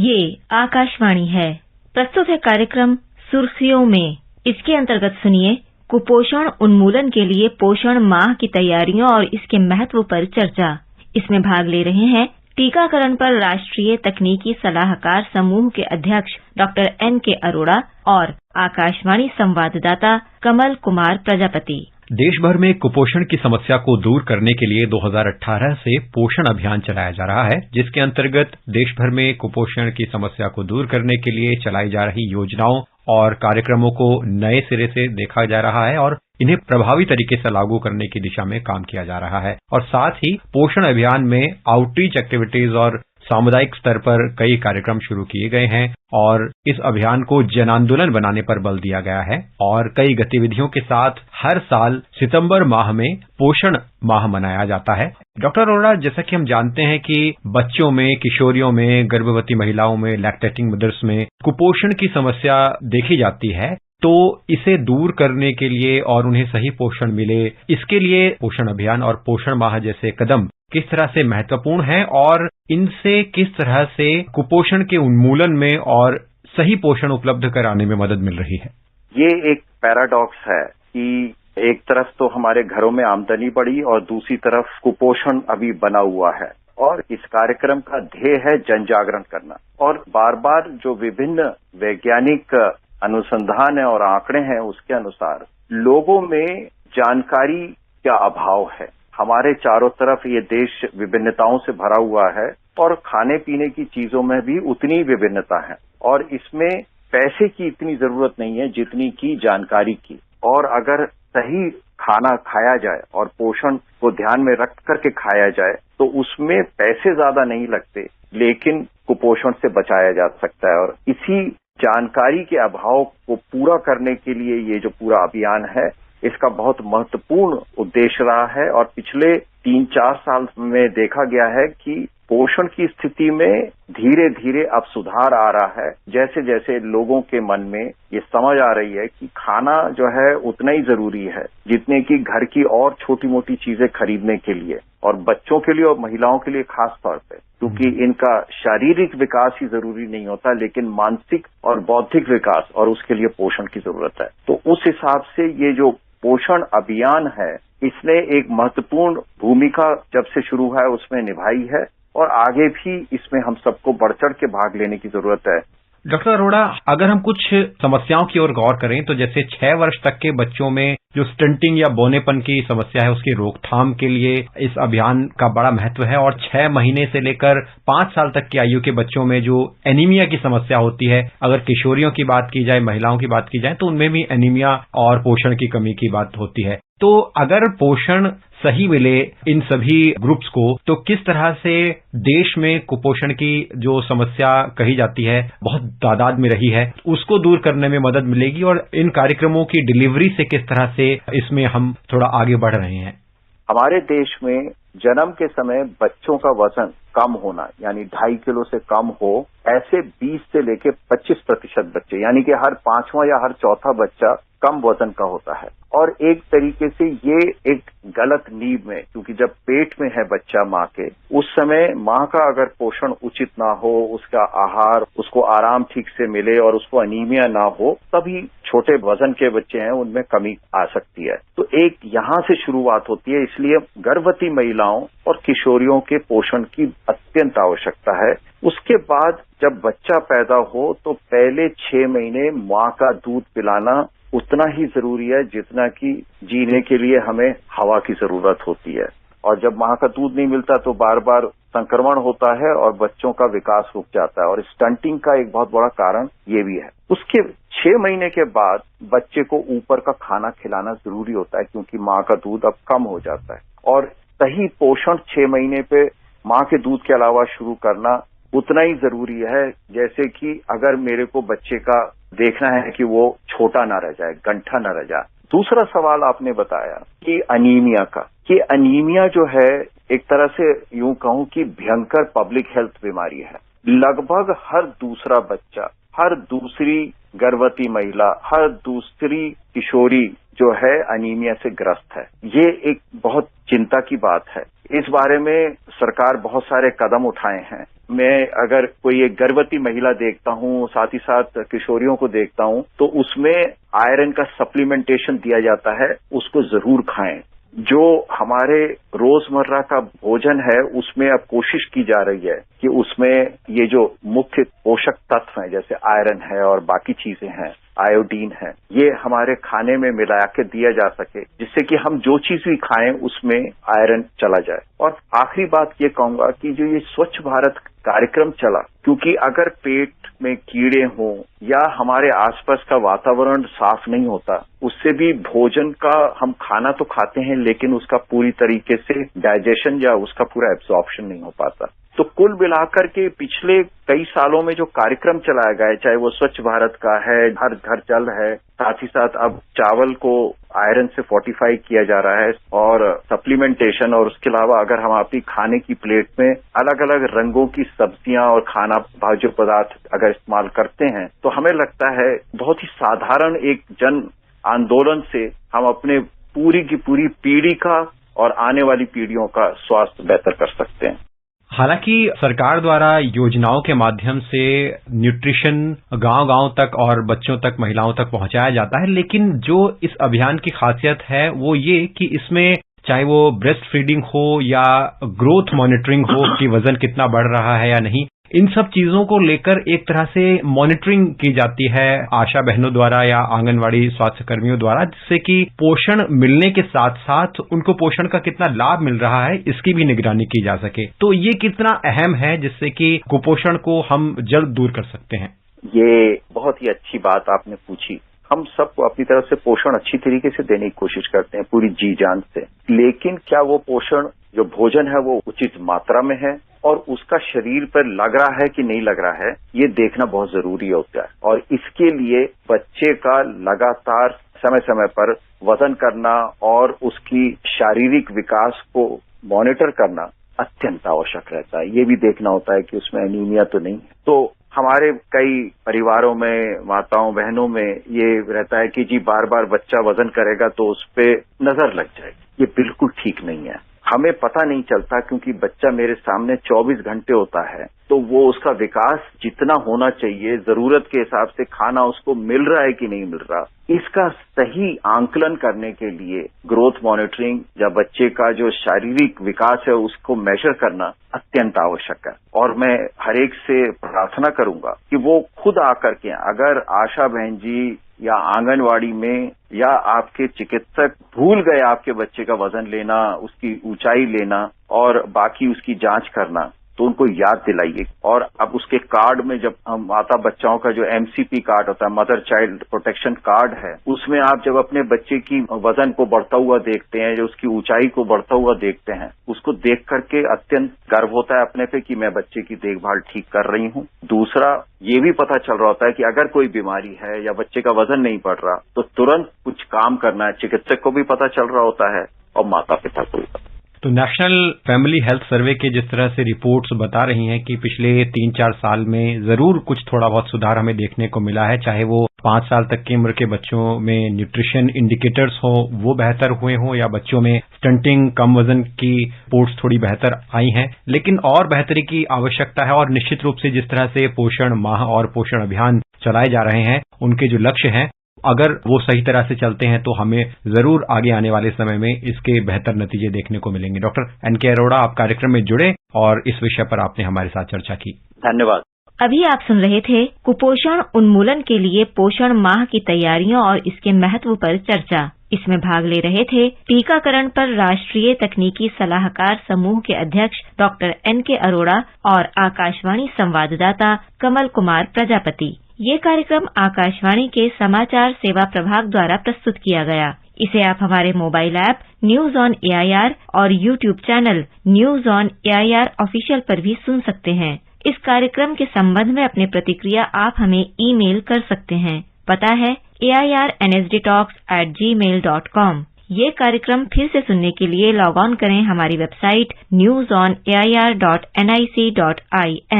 ये आकाशवाणी है। प्रस्तुत है कार्यक्रम सुर्खियों में। इसके अंतर्गत सुनिए कुपोषण उन्मूलन के लिए पोषण माह की तैयारियों और इसके महत्व पर चर्चा। इसमें भाग ले रहे हैं टीकाकरण पर राष्ट्रीय तकनीकी सलाहकार समूह के अध्यक्ष डॉक्टर N.K. अरोड़ा और आकाशवाणी संवाददाता कमल कुमार प्रजापति। देश भर में कुपोषण की समस्या को दूर करने के लिए 2018 से पोषण अभियान चलाया जा रहा है, जिसके अंतर्गत देश भर में कुपोषण की समस्या को दूर करने के लिए चलाई जा रही योजनाओं और कार्यक्रमों को नए सिरे से देखा जा रहा है और इन्हें प्रभावी तरीके से लागू करने की दिशा में काम किया जा रहा है। और साथ ही पोषण अभियान में आउटरीच एक्टिविटीज और सामुदायिक स्तर पर कई कार्यक्रम शुरू किए गए हैं और इस अभियान को जन आंदोलन बनाने पर बल दिया गया है और कई गतिविधियों के साथ हर साल सितंबर माह में पोषण माह मनाया जाता है। डॉक्टर अरोड़ा, जैसा कि हम जानते हैं कि बच्चों में, किशोरियों में, गर्भवती महिलाओं में, लैक्टेटिंग मदर्स में कुपोषण की समस्या देखी जाती है, तो इसे दूर करने के लिए और उन्हें सही पोषण मिले, इसके लिए पोषण अभियान और पोषण माह जैसे कदम किस तरह से महत्वपूर्ण है और इनसे किस तरह से कुपोषण के उन्मूलन में और सही पोषण उपलब्ध कराने में मदद मिल रही है? ये एक पैराडॉक्स है कि एक तरफ तो हमारे घरों में आमदनी बढ़ी और दूसरी तरफ कुपोषण अभी बना हुआ है और इस कार्यक्रम का ध्येय है जन जागरण करना। और बार बार जो विभिन्न वैज्ञानिक अनुसंधान है और आंकड़े हैं उसके अनुसार लोगों में जानकारी का अभाव है। हमारे चारों तरफ ये देश विभिन्नताओं से भरा हुआ है और खाने पीने की चीजों में भी उतनी विभिन्नता है और इसमें पैसे की इतनी जरूरत नहीं है जितनी की जानकारी की। और अगर सही खाना खाया जाए और पोषण को ध्यान में रख करके खाया जाए तो उसमें पैसे ज्यादा नहीं लगते, लेकिन कुपोषण से बचाया जा सकता है। और इसी जानकारी के अभाव को पूरा करने के लिए ये जो पूरा अभियान है इसका बहुत महत्वपूर्ण उद्देश्य रहा है और पिछले 3-4 साल में देखा गया है कि पोषण की स्थिति में धीरे धीरे अब सुधार आ रहा है, जैसे जैसे लोगों के मन में ये समझ आ रही है कि खाना जो है उतना ही जरूरी है जितने की घर की और छोटी मोटी चीजें खरीदने के लिए, और बच्चों के लिए और महिलाओं के लिए खास तौर पे, क्योंकि इनका शारीरिक विकास ही जरूरी नहीं होता लेकिन मानसिक और बौद्धिक विकास और उसके लिए पोषण की जरूरत है। तो उस हिसाब से ये जो पोषण अभियान है इसने एक महत्वपूर्ण भूमिका जब से शुरू हुआ है उसमें निभाई है और आगे भी इसमें हम सबको बढ़ चढ़ के भाग लेने की जरूरत है। डॉक्टर अरोड़ा, अगर हम कुछ समस्याओं की ओर गौर करें तो जैसे 6 वर्ष तक के बच्चों में जो स्टंटिंग या बौनेपन की समस्या है उसकी रोकथाम के लिए इस अभियान का बड़ा महत्व है और 6 महीने से लेकर 5 साल तक की आयु के बच्चों में जो एनीमिया की समस्या होती है, अगर किशोरियों की बात की जाए, महिलाओं की बात की जाए तो उनमें भी एनीमिया और पोषण की कमी की बात होती है। तो अगर पोषण सही मिले इन सभी ग्रुप्स को तो किस तरह से देश में कुपोषण की जो समस्या कही जाती है बहुत तादाद में रही है उसको दूर करने में मदद मिलेगी और इन कार्यक्रमों की डिलीवरी से किस तरह से इसमें हम थोड़ा आगे बढ़ रहे हैं? हमारे देश में जन्म के समय बच्चों का वजन कम होना यानी 2.5 किलो से कम हो, ऐसे 20 से लेके 25% बच्चे यानी कि हर 5वां या हर 4था बच्चा कम वजन का होता है। और एक तरीके से ये एक गलत नींव में, क्योंकि जब पेट में है बच्चा माँ के, उस समय माँ का अगर पोषण उचित ना हो, उसका आहार उसको आराम ठीक से मिले और उसको अनीमिया ना हो, तभी छोटे वजन के बच्चे हैं उनमें कमी आ सकती है। तो एक यहाँ से शुरुआत होती है, इसलिए गर्भवती महिलाओं और किशोरियों के पोषण की अत्यंत आवश्यकता है। उसके बाद जब बच्चा पैदा हो तो पहले 6 महीने माँ का दूध पिलाना उतना ही जरूरी है जितना कि जीने के लिए हमें हवा की जरूरत होती है। और जब माँ का दूध नहीं मिलता तो बार बार संक्रमण होता है और बच्चों का विकास रुक जाता है और स्टंटिंग का एक बहुत बड़ा कारण ये भी है। उसके 6 महीने के बाद बच्चे को ऊपर का खाना खिलाना जरूरी होता है क्योंकि माँ का दूध अब कम हो जाता है और सही पोषण 6 महीने पे माँ के दूध के अलावा शुरू करना उतना ही जरूरी है जैसे कि अगर मेरे को बच्चे का देखना है कि वो छोटा ना रह जाए, गंठा ना रह जाए। दूसरा सवाल आपने बताया कि अनीमिया का, कि अनीमिया जो है एक तरह से यूं कहूं कि भयंकर पब्लिक हेल्थ बीमारी है। लगभग हर दूसरा बच्चा, हर दूसरी गर्भवती महिला, हर दूसरी किशोरी जो है अनीमिया से ग्रस्त है। ये एक बहुत चिंता की बात है। इस बारे में सरकार बहुत सारे कदम उठाए हैं मैं अगर कोई एक गर्भवती महिला देखता हूँ, साथ ही साथ किशोरियों को देखता हूँ, तो उसमें आयरन का सप्लीमेंटेशन दिया जाता है, उसको जरूर खाएं। जो हमारे रोजमर्रा का भोजन है उसमें अब कोशिश की जा रही है कि उसमें ये जो मुख्य पोषक तत्व हैं, जैसे आयरन है और बाकी चीजें हैं, आयोडीन है, ये हमारे खाने में मिला के दिया जा सके, जिससे कि हम जो चीज भी खाएं उसमें आयरन चला जाए। और आखिरी बात ये कहूंगा कि जो ये स्वच्छ भारत कार्यक्रम चला, क्योंकि अगर पेट में कीड़े हों या हमारे आसपास का वातावरण साफ नहीं होता, उससे भी भोजन का हम खाना तो खाते हैं लेकिन उसका पूरी तरीके से डाइजेशन या उसका पूरा एब्जॉर्प्शन नहीं हो पाता। तो कुल मिलाकर के पिछले कई सालों में जो कार्यक्रम चलाया गया है, चाहे वो स्वच्छ भारत का है, हर घर जल है, साथ ही साथ अब चावल को आयरन से फोर्टिफाई किया जा रहा है और सप्लीमेंटेशन, और उसके अलावा अगर हम अपनी खाने की प्लेट में अलग अलग रंगों की सब्जियां और खाना भाज्य पदार्थ अगर इस्तेमाल करते हैं, तो हमें लगता है बहुत ही साधारण एक जन आंदोलन से हम अपने पूरी की पूरी पीढ़ी का और आने वाली पीढ़ियों का स्वास्थ्य बेहतर कर सकते हैं। हालांकि सरकार द्वारा योजनाओं के माध्यम से न्यूट्रिशन गांव-गांव तक और बच्चों तक, महिलाओं तक पहुंचाया जाता है, लेकिन जो इस अभियान की खासियत है वो ये कि इसमें चाहे वो ब्रेस्ट फीडिंग हो या ग्रोथ मॉनिटरिंग हो कि वजन कितना बढ़ रहा है या नहीं, इन सब चीजों को लेकर एक तरह से मॉनिटरिंग की जाती है आशा बहनों द्वारा या आंगनवाड़ी स्वास्थ्य कर्मियों द्वारा, जिससे कि पोषण मिलने के साथ साथ उनको पोषण का कितना लाभ मिल रहा है इसकी भी निगरानी की जा सके। तो ये कितना अहम है जिससे कि कुपोषण को हम जल्द दूर कर सकते हैं। ये बहुत ही अच्छी बात आपने पूछी। हम सबको अपनी तरफ से पोषण अच्छी तरीके से देने की कोशिश करते हैं पूरी जी जान से, लेकिन क्या वो पोषण जो भोजन है वो उचित मात्रा में है और उसका शरीर पर लग रहा है कि नहीं लग रहा है, ये देखना बहुत जरूरी होता है। और इसके लिए बच्चे का लगातार समय समय पर वजन करना और उसकी शारीरिक विकास को मॉनिटर करना अत्यंत आवश्यक रहता है। ये भी देखना होता है कि उसमें एनीमिया तो नहीं है। तो हमारे कई परिवारों में, माताओं बहनों में ये रहता है कि जी बार बार बच्चा वजन करेगा तो उस पे नजर लग जाएगी। ये बिल्कुल ठीक नहीं है। हमें पता नहीं चलता क्योंकि बच्चा मेरे सामने 24 घंटे होता है, तो वो उसका विकास जितना होना चाहिए, जरूरत के हिसाब से खाना उसको मिल रहा है कि नहीं मिल रहा, इसका सही आंकलन करने के लिए ग्रोथ मॉनिटरिंग या बच्चे का जो शारीरिक विकास है उसको मेजर करना अत्यंत आवश्यक है। और मैं हर एक से प्रार्थना करूंगा कि वो खुद आकर के, अगर आशा बहन जी या आंगनवाड़ी में या आपके चिकित्सक भूल गए आपके बच्चे का वजन लेना, उसकी ऊंचाई लेना और बाकी उसकी जांच करना, तो उनको याद दिलाइए। और अब उसके कार्ड में, जब माता बच्चाओं का जो MCP कार्ड होता है, मदर चाइल्ड प्रोटेक्शन कार्ड है, उसमें आप जब अपने बच्चे की वजन को बढ़ता हुआ देखते हैं, जो उसकी ऊंचाई को बढ़ता हुआ देखते हैं, उसको देख करके अत्यंत गर्व होता है अपने पे कि मैं बच्चे की देखभाल ठीक कर रही हूँ। दूसरा, ये भी पता चल रहा होता है कि अगर कोई बीमारी है या बच्चे का वजन नहीं बढ़ रहा तो तुरंत कुछ काम करना है। चिकित्सक को भी पता चल रहा होता है और माता पिता को भी। तो नेशनल फैमिली हेल्थ सर्वे के जिस तरह से रिपोर्ट्स बता रही हैं कि पिछले 3-4 साल में जरूर कुछ थोड़ा बहुत सुधार हमें देखने को मिला है, चाहे वो 5 साल तक की उम्र के बच्चों में न्यूट्रिशन इंडिकेटर्स हो वो बेहतर हुए हों या बच्चों में स्टंटिंग, कम वजन की रिपोर्ट्स थोड़ी बेहतर आई हैं, लेकिन और बेहतरी की आवश्यकता है। और निश्चित रूप से जिस तरह से पोषण माह और पोषण अभियान चलाए जा रहे हैं, उनके जो लक्ष्य हैं, अगर वो सही तरह से चलते हैं तो हमें जरूर आगे आने वाले समय में इसके बेहतर नतीजे देखने को मिलेंगे। डॉक्टर NK अरोड़ा, आप कार्यक्रम में जुड़े और इस विषय पर आपने हमारे साथ चर्चा की। धन्यवाद। अभी आप सुन रहे थे कुपोषण उन्मूलन के लिए पोषण माह की तैयारियों और इसके महत्व पर चर्चा। इसमें भाग ले रहे थे टीकाकरण पर राष्ट्रीय तकनीकी सलाहकार समूह के अध्यक्ष डॉक्टर NK अरोड़ा और आकाशवाणी संवाददाता कमल कुमार प्रजापति। ये कार्यक्रम आकाशवाणी के समाचार सेवा प्रभाग द्वारा प्रस्तुत किया गया। इसे आप हमारे mobile app news on AIR और YouTube channel news on AIR official पर भी सुन सकते हैं। इस कार्यक्रम के संबंध में अपनी प्रतिक्रिया आप हमें ईमेल कर सकते हैं। पता है airnsdtalks@gmail.com। ये कार्यक्रम फिर से सुनने के लिए लॉग ऑन करें हमारी वेबसाइट newsonair.nic.in।